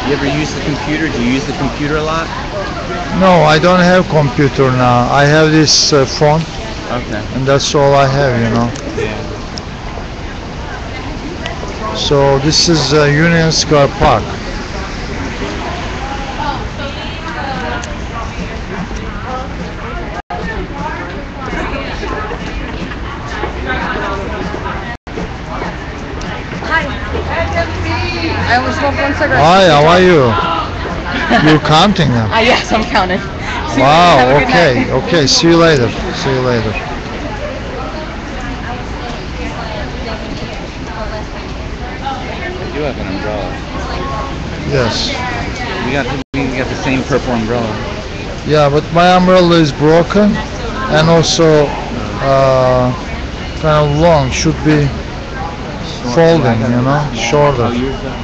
You ever use the computer? Do you use the computer a lot? No, I don't have computer now. I have this phone, Okay. and that's all I have, Yeah. So this is Union Square Park. I only smoked one cigarette. Hi, how are you? You're counting them. Yes, I'm counting. See you later. Wow, Have a good okay, night. okay, see you later. See you later. We do have an umbrella. Yes. We got the same purple umbrella. Yeah, but my umbrella is broken and also kind of long. Should be folding, shorter. I'll use that.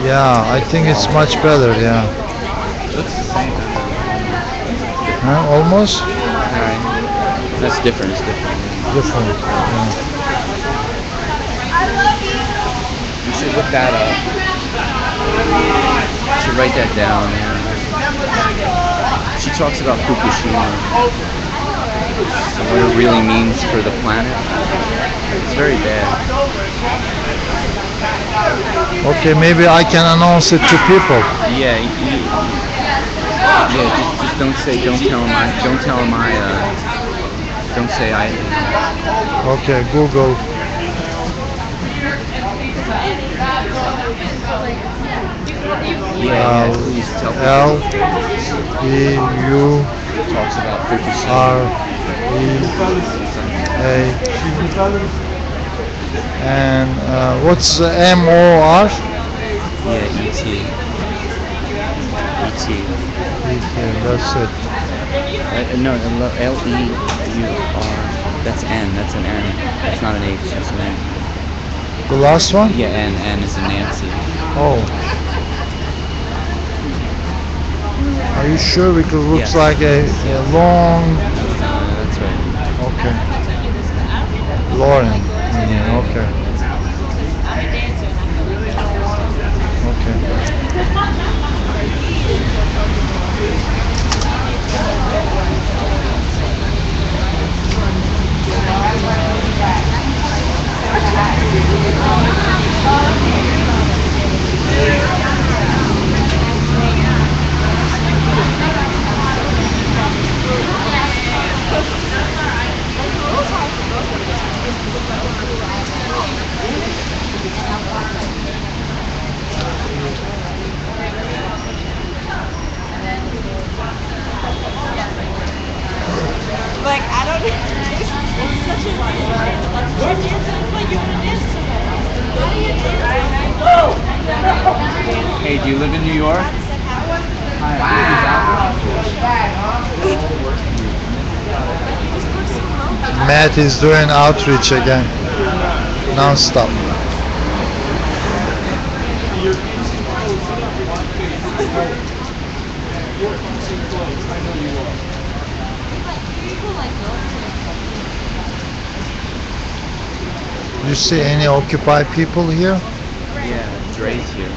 Yeah, I think it's much better, yeah. Looks the same. Huh? Almost? Alright. That's different. It's different. Different. Yeah. You should look that up. You should write that down. Yeah. She talks about Fukushima. What it really means for the planet. It's very bad. Okay, maybe I can announce it to people. Yeah. Just don't say. Don't tell him. Don't say I. Okay, Google. Yeah. Please tell L E U talks about Fukushima. R E A and what's M O R? Yeah, E.T. E.T. That's it. No, L-E-U-R. That's N. That's an N. That's not an H. That's an N. The last one? Yeah, N is a Nancy. Oh. Are you sure? Because it looks Yeah. like a long. That's right. Okay. Lauren. Okay. Like, I don't know. It's such a weird dance. Like, you want to dance to it. How do you dance? Hey, do you live in New York? Matt is doing outreach again, non-stop. You see any occupied people here? Yeah, Dre's here.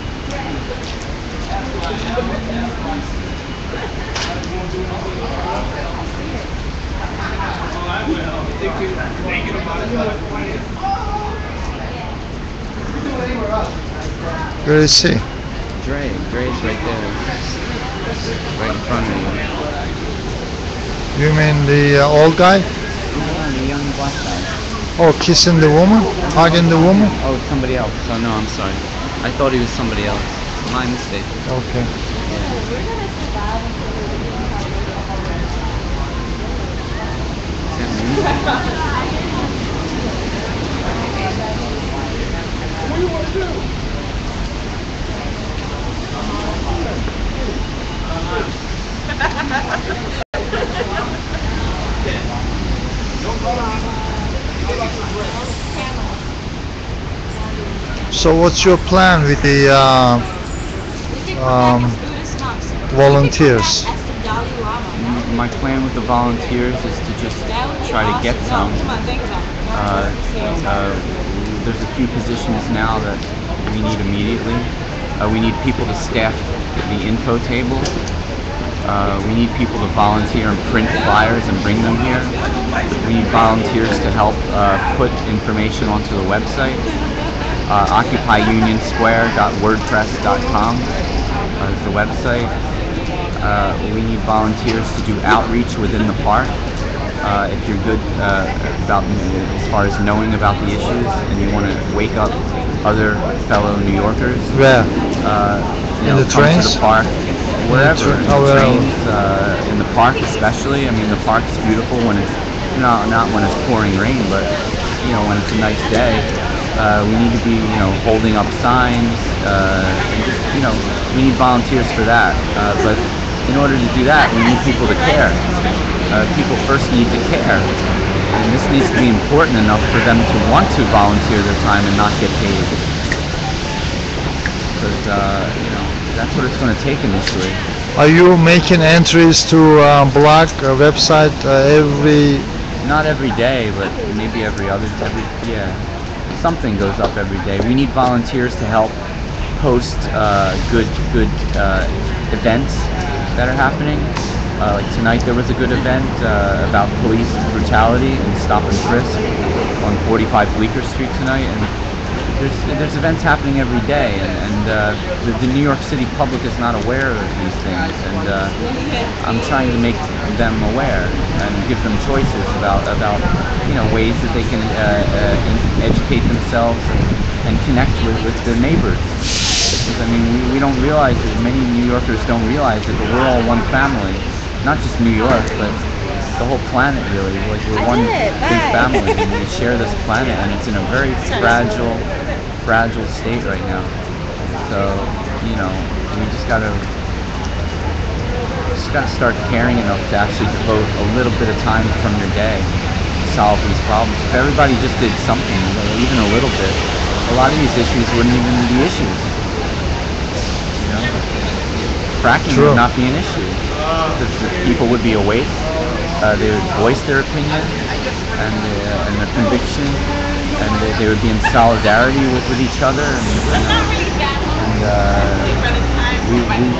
Where is he? Dre's right there. Right in front of me. You mean the old guy? No, the young black guy. Oh, kissing the woman? Hugging the woman? Oh, it's somebody else. Oh, no, I'm sorry. I thought he was somebody else. My mistake. Okay. What do you want to do? So what's your plan with the volunteers? my plan with the volunteers is to just try to get some. Uh, there's a few positions now that we need immediately. We need people to staff the info table. We need people to volunteer and print flyers and bring them here. We need volunteers to help put information onto the website. OccupyUnionSquare.wordpress.com is the website. We need volunteers to do outreach within the park. If you're good about as far as knowing about the issues and you want to wake up other fellow New Yorkers, Where? In the come to trains? the park, wherever, in Oh, the well. trains, in the park especially. I mean, the park's beautiful when it's not when it's pouring rain, but when it's a nice day. We need to be holding up signs. And just we need volunteers for that. But in order to do that, we need people to care. People first need to care, and this needs to be important enough for them to want to volunteer their time and not get paid. Because that's what it's going to take initially. Are you making entries to blog website every? Not every day, but maybe something goes up every day. We need volunteers to help post good events that are happening. Like tonight there was a good event about police brutality and stop and frisk on 45 Bleecker Street tonight, and there's events happening every day, and the New York City public is not aware of these things, and I'm trying to make them aware and give them choices about ways that they can educate themselves and connect with their neighbors. Because, I mean, we don't realize it, many New Yorkers don't realize that we're all one family. Not just New York, but the whole planet really. Like we're one big family, and we share this planet, and it's in a very fragile state right now. So, we just gotta start caring enough to actually devote a little bit of time from your day to solve these problems. If everybody just did something, even a little bit, a lot of these issues wouldn't even be issues. Fracking True. would not be an issue. The people would be awake. They would voice their opinion and their conviction, and they would be in solidarity with each other, and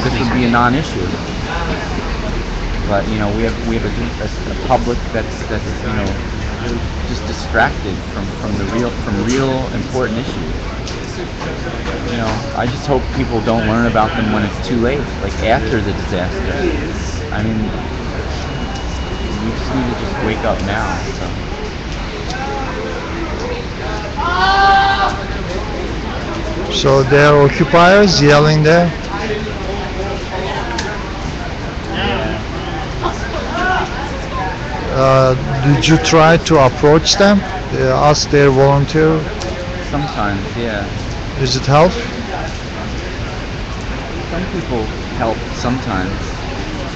this would be a non-issue. But we have a public that's just distracted from real important issues. I just hope people don't learn about them when it's too late, like after the disaster. I mean, we just need to just wake up now. So there are occupiers yelling there. Did you try to approach them? Ask their volunteer? Sometimes, yeah. Does it help? Some people help sometimes.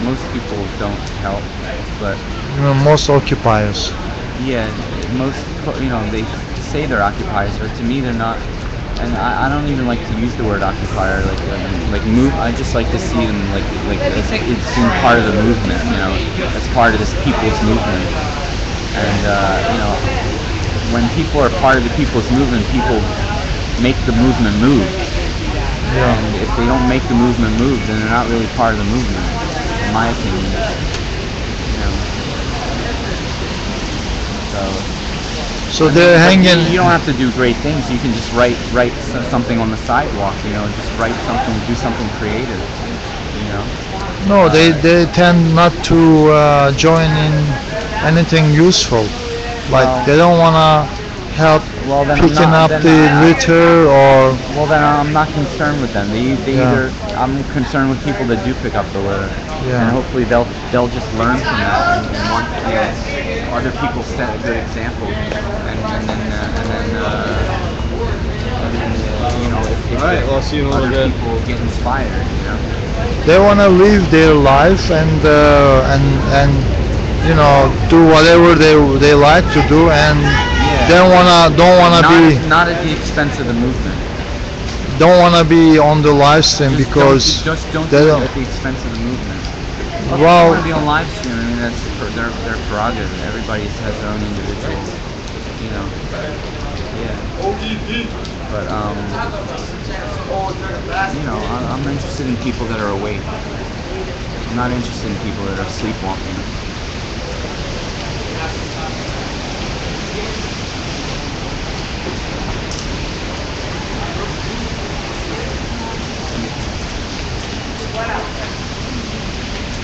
Most people don't help, but Most occupiers. yeah, most they say they're occupiers, but to me they're not. And I don't even like to use the word occupier. Like move. I just like to see them like it's being part of the movement. As part of this people's movement. And when people are part of the people's movement, people make the movement move. Yeah. And if they don't make the movement move, then they're not really part of the movement, in my opinion. So they're hanging. You don't have to do great things. You can just write something on the sidewalk. Just write something, do something creative. No, they tend not to join in anything useful. Like Well- they don't wanna help Well, then picking up the litter or. Well, then I'm not concerned with them. They Yeah. I'm concerned with people that do pick up the litter, Yeah. and hopefully they'll just learn from that and want other people set a good example, and then if Alright, well, I'll see you in a little other bit. people get inspired, They wanna live their life and do whatever they like to do and don't wanna be not at the expense of the movement. on the live stream because just don't they do it don't. at the expense of the movement. Well- I want to be on live stream. I mean, that's their prerogative. Everybody has their own individual, you know. Yeah. But you know, I'm interested in people that are awake. I'm not interested in people that are sleepwalking.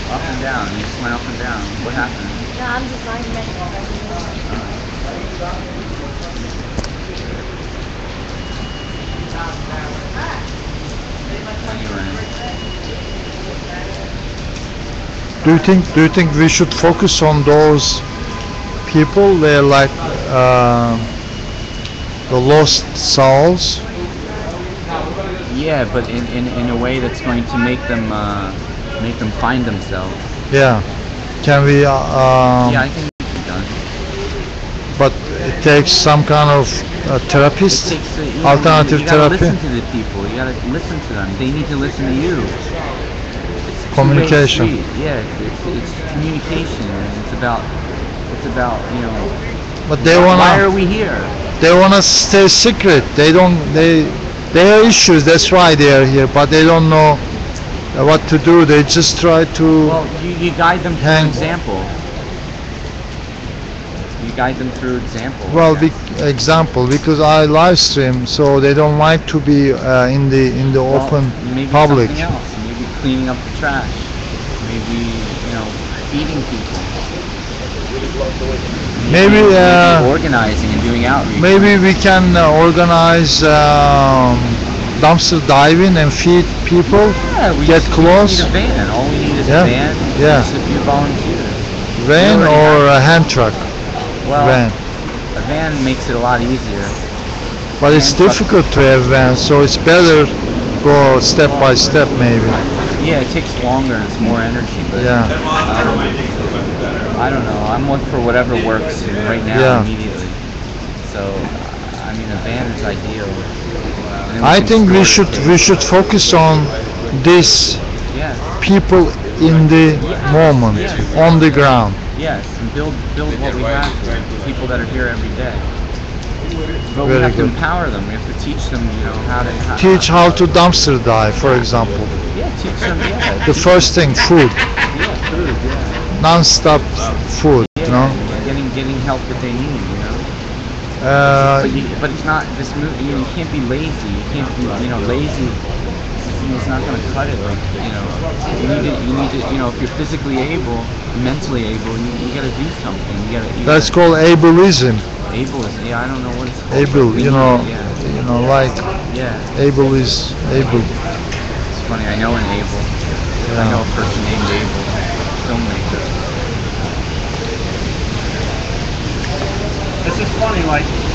Up and down. You just went up and down. What happened? No, I'm just not Do you think we should focus on those people? They're like the lost souls. Yeah, but in a way that's going to make them find themselves. Yeah. Can we? Yeah, I think it can be done. But it takes some kind of therapist, It takes alternative you gotta therapy, listen to the people. You gotta listen to them. They need to listen to you. It's a two-way Communication. street. Yeah, it's communication. And it's about you know. but they Why are wanna we here? stay secret. They have issues. That's why they are here. But they don't know what to do. They just try to. Well, you guide them through Hang- example. You guide them through example. Well, Yeah. example, because I live stream, so they don't like to be in the Well, open maybe public. something else. Maybe cleaning up the trash. Maybe feeding people. Maybe organizing and doing outreach. maybe we can organize dumpster diving and feed people. Yeah, we get just close. need a van. All we need is Yeah, a van. yeah. Just a few volunteers. Van We already or have- a hand truck. Well, Van. a van makes it a lot easier. But it's hand truck. difficult to have van, so it's better go step by step maybe. Yeah, it takes longer and it's more energy. But Yeah. I don't know. I'm looking for whatever works right now Yeah. immediately. So, I mean, a van is ideal. And then I can think store it. we should focus on these Yeah. people in the moment, on the ground. Yes, and build what we have here. The people that are here every day. But we Very have to good. empower them. We have to teach them, how to Teach how to dumpster dive, for example. Yeah, teach them. Yeah, The first thing, food, yeah, food. Yeah. non-stop food. Yeah, getting help that they need. But it's not this move. You can't be lazy. You can't be lazy. It's not going to cut it. Like you need to. If you're physically able, mentally able, you got to do something. That's called ableism. Able is. Yeah, I don't know what it's called. Able, but we you need know, it, yeah. like Yeah. able is able. It's funny. I know an Abel. I know a person named Abel, filmmaker. It's just funny, like